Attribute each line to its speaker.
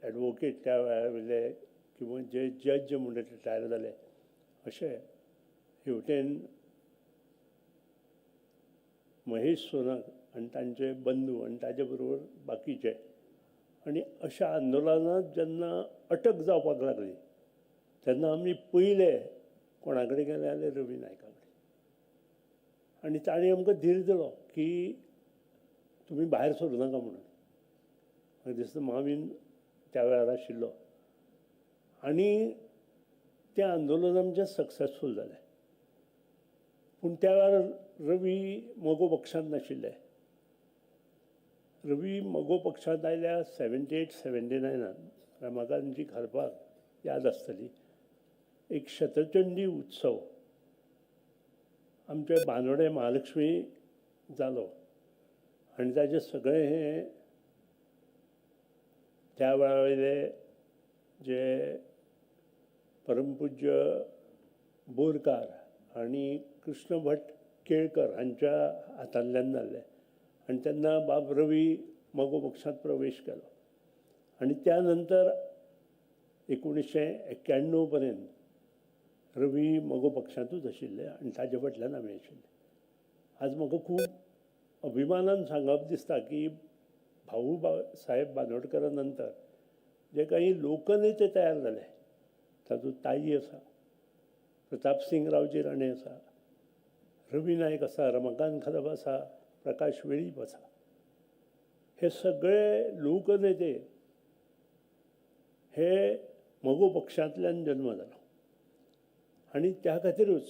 Speaker 1: advocate त्या वेळावयले किंवा जे जज म्हणून रिटायर जाले अशे हेवटेन महेश सोनाक आनी तांचे बंधू आनी ताजे बरोबर बाकीचे आनी अशा आंदोलनांत जेन्ना अटक जावपाक लागली तेन्ना आमी पयले कोणा कडेन गेले जाल्यार रवी नायका कडेन आनी ताणें आमकां धीर दिलो की तुमी भायर सरूं नाका म्हणून म्हाका दिसता मावीन त्या वेळार आशिल्लो आनी तें आंदोलन आमचें सक्सेसफूल जालें पूण त्या वेळार रवी मोगो पक्षांत नाशिल्ले रवी मोगो पक्षांत आयल्या 78-79 म्हाका तांची घालपाक याद आसतली एक शतचंडी उत्सव आमचे बांदोडे महालक्ष्मी जालो आनी ताजें सगळें हें त्या वेळा वयले जे परमपूज्य बोरकार आनी कृष्ण भट केळकर हांच्या हातांतल्यान जाल्लें आनी तेन्ना बाब रवी मोगो पक्षांत प्रवेश केलो आनी त्या नंतर 1991 पर्यंत रवी मोगो पक्षांतूच आशिल्ले आनी ताजे फाटल्यान आमी आशिल्ले आज म्हाका खूब अभिमानान सांगप दिसता की भाऊ साहेब बांदोडकरा नंतर जे काही लोकनेते तयार जाले तातूंत ताई आसा प्रताप सिंग रावजी राणे आसा रवी नायक आसा रमाकांत कदम आसा प्रकाश वेळीप आसा हे सगळे लोकनेते हे मोगो पक्षांतल्यान जल्म जालो आनी त्या खातीरूच